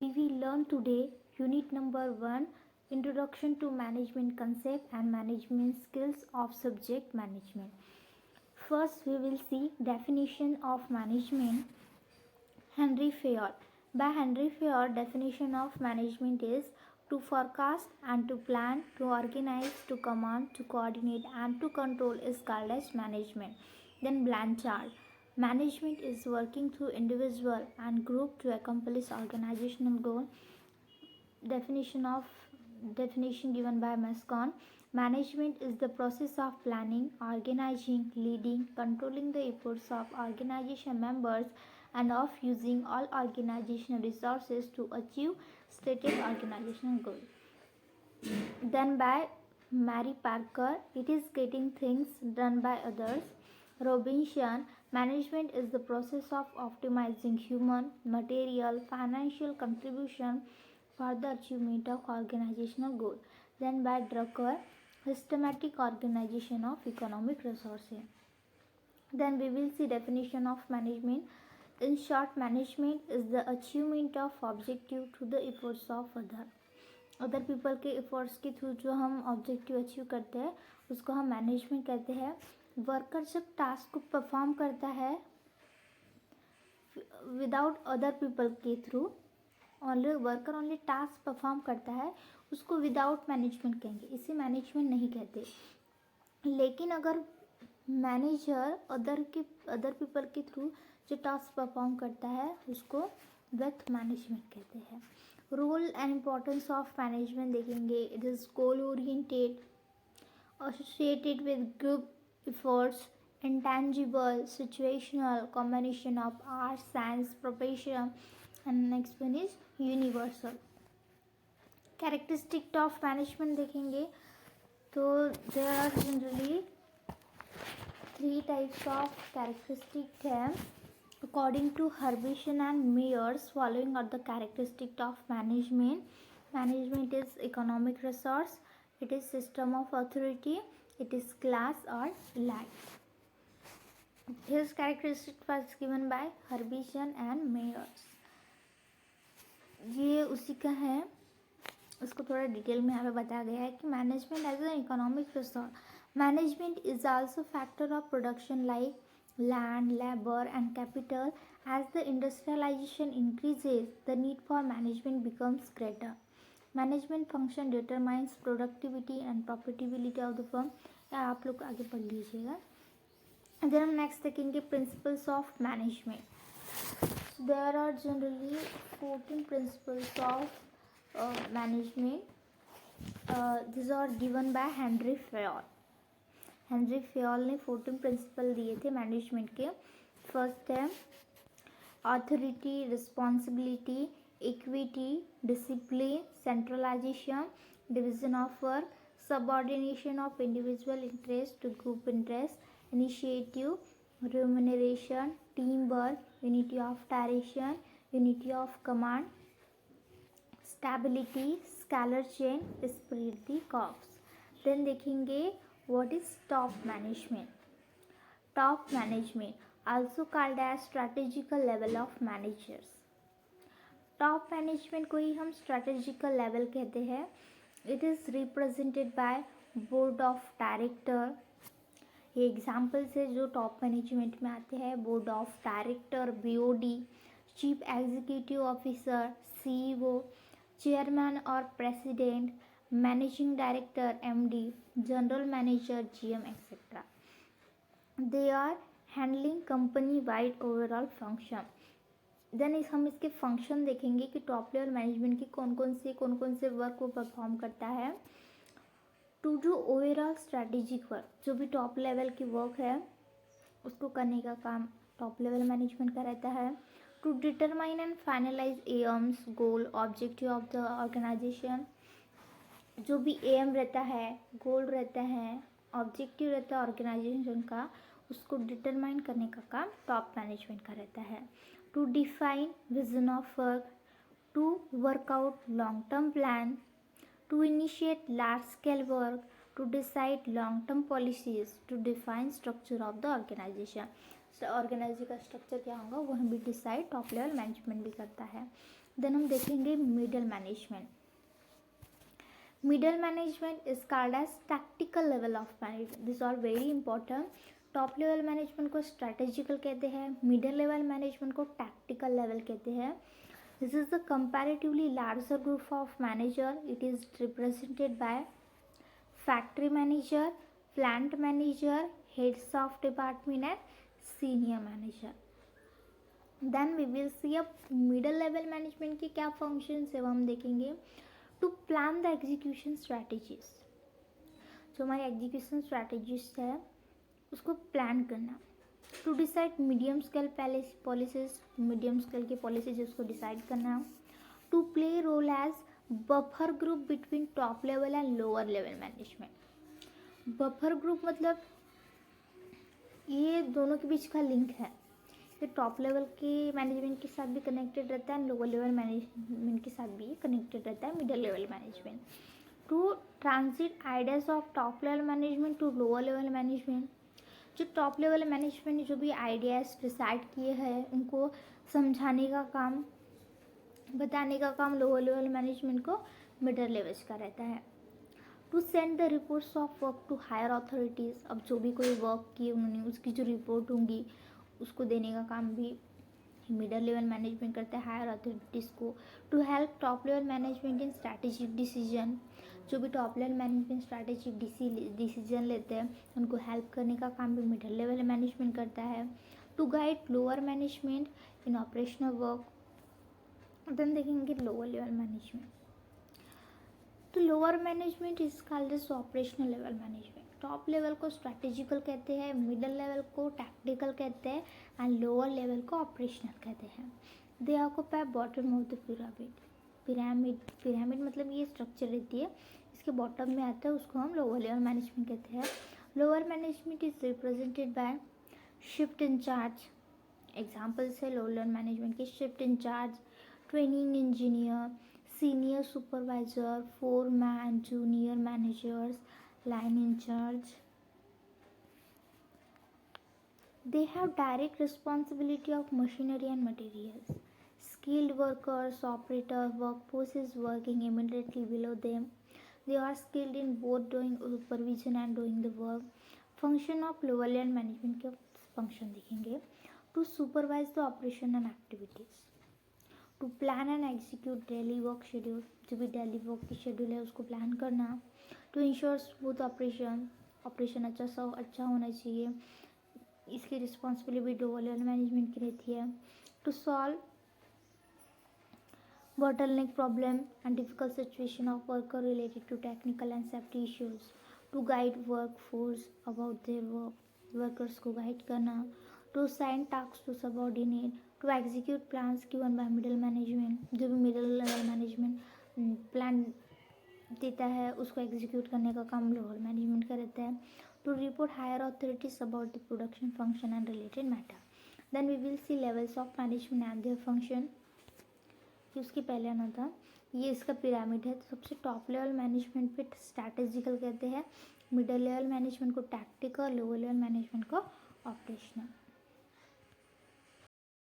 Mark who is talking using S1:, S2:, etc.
S1: We will learn today unit number 1, Introduction to Management Concept and Management Skills of Subject Management. First we will see definition of management. Henry Fayol. By Henry Fayol, definition of management is to forecast and to plan, to organize, to command, to coordinate and to control is called as management. Then Blanchard. Management is working through individual and group to accomplish organizational goal. Definition given by Mascon. Management is the process of planning, organizing, leading, controlling the efforts of organization members and of using all organizational resources to achieve stated organizational goal. Then by Mary Parker, it is getting things done by others. Robinson, management is the process of optimizing human, material, financial contribution for the achievement of organizational goal. Then by Drucker, systematic organization of economic resources. Then we will see definition of management. In short, management is the achievement of objective through the efforts of other people के efforts के through जो हम objective achieve करते हैं उसको हम management कहते हैं. वर्कर जब टास्क को परफॉर्म करता है विदाउट अदर पीपल के थ्रू, ओनली टास्क परफॉर्म करता है, उसको विदाउट मैनेजमेंट कहेंगे, इसे मैनेजमेंट नहीं कहते. लेकिन अगर मैनेजर अदर पीपल के थ्रू जो टास्क परफॉर्म करता है उसको विथ मैनेजमेंट कहते हैं. Role and importance of management देखेंगे. It is goal oriented, associated with group efforts, intangible, situational, combination of art, science, profession, and next one is universal. Characteristic of management देखेंगे तो there are generally 3 types of characteristic है. According to Harbison and Myers, following are the characteristic of management. Management is economic resource, it is system of authority, it is class or elite. His characteristic was given by Harbison and Myers. ये उसी का है, उसको थोड़ा detail में यहाँ पे बताया गया है कि management as an economic resource. Management is also factor of production like land, labor and capital. As the industrialization increases, the need for management becomes greater. Management function determines productivity and profitability of the firm. या आप लोग आगे पढ़ लीजिएगा. Then हम next देखेंगे principles of management. There are generally 14 principles of management. These are given by Henry Fayol. Henry Fayol ने 14 principle दिए थे मैनेजमेंट के. फर्स्ट है authority, responsibility, equity, discipline, centralisation, division of work, subordination of individual interest to group interest, initiative, remuneration, team work, unity of direction, unity of command, stability, scalar chain, spread the curves. Then देखेंगे what is top management. Top management, also called as strategical level of managers. Top management को ही हम strategical level कहते हैं. It is represented by board of director. ये examples है जो top management में आते हैं. board of director, BOD, chief executive officer, CEO, chairman or president, managing director, MD, general manager, GM, etc. They are handling company wide overall function. Then हम इसके function देखेंगे कि टॉप लेवल मैनेजमेंट की कौन कौन से वर्क वो perform करता है. To do overall strategic work, जो भी टॉप लेवल की वर्क है उसको करने का काम टॉप लेवल मैनेजमेंट का रहता है. To determine and finalise aims, goal, objective of the organisation, जो भी एम रहता है, गोल रहता है, ऑब्जेक्टिव रहता है ऑर्गेनाइजेशन का, उसको डिटरमाइन करने का काम टॉप मैनेजमेंट का रहता है. To define vision of work, to work out long term plan, to initiate large scale work, to decide long term policies, to define structure of the organisation. Organisation का structure क्या होगा वो हम भी decide top level management भी करता है. Then हम देखेंगे middle management. Middle management is called as tactical level of management. This are very important. Top level management को स्ट्रैटेजिकल कहते हैं, मिडल लेवल मैनेजमेंट को टैक्टिकल लेवल कहते हैं. This is the comparatively larger group of manager. It is represented by factory manager, plant manager, heads of department and senior manager. Then we will see अब middle level management के क्या functions है वो हम देखेंगे. To plan the execution strategies. जो हमारी execution strategies है उसको प्लान करना. To decide medium scale policies. Medium scale की पॉलिसीज उसको डिसाइड करना. To play role as buffer group between top level and lower level management. Buffer group मतलब ये दोनों के बीच का लिंक है. ये टॉप लेवल के मैनेजमेंट के साथ भी कनेक्टेड रहता है, लोअर लेवल मैनेजमेंट के साथ भी कनेक्टेड रहता है middle level management. To transit ideas of top level management to lower level management. जो टॉप लेवल मैनेजमेंट ने जो भी आइडियाज डिसाइड किए हैं उनको समझाने का काम, बताने का काम लोअर लेवल मैनेजमेंट को मिडल लेवल्स का रहता है. To send the reports of work to higher authorities. अब जो भी कोई वर्क किए उन्होंने उसकी जो रिपोर्ट होंगी उसको देने का काम भी मिडल लेवल मैनेजमेंट करता है हायर अथॉरिटीज़ को. To help top level management in strategic decision. जो भी top level management strategic decision लेते हैं उनको हेल्प करने का काम भी मिडल लेवल मैनेजमेंट करता है. To guide lower management in operational work. Then देखेंगे लोअर लेवल मैनेजमेंट. तो lower management is called as operational level management. Top level को स्ट्रैटेजिकल कहते हैं, मिडल लेवल को टैक्टिकल कहते हैं एंड लोअर लेवल को ऑपरेशनल कहते हैं. They occupy bottom of the pyramid मतलब ये स्ट्रक्चर रहती है, इसके बॉटम में आता है, उसको हम लोअर लेवल मैनेजमेंट कहते हैं. Lower management is represented bye shift in charge. Examples है लोअर लेवल मैनेजमेंट के. Shift in charge, training engineer, senior supervisor, foreman, junior managers, line in charge. They have direct responsibility of machinery and materials. Skilled workers, operators, workforce is working immediately below them. They are skilled in both doing supervision and doing the work. Function of lower level management के function देखेंगे. To supervise the operation and activities. To plan and execute daily work schedule. जो भी daily work की schedule है उसको plan करना. To ensure smooth operation अच्छा होना चाहिए, इसकी रिस्पॉन्सिबिलिटी लोअर लेवल मैनेजमेंट की रहती है. To solve bottleneck problem and difficult situation of worker related to technical and safety issues. To guide workforce about their workers को guide करना. To assign tasks to subordinate. To execute plans given by middle management. जो भी middle level management plan देता है उसको execute करने का काम lower management का रहता है. To report higher authorities about the production function and related matter. Then we will see levels of management and their function. कि उसके पहले आना था, ये इसका पिरामिड है. तो सबसे टॉप लेवल मैनेजमेंट पे स्ट्रैटेजिकल कहते हैं, मिडल लेवल मैनेजमेंट को टैक्टिकल, लोअर लेवल मैनेजमेंट को ऑपरेशनल.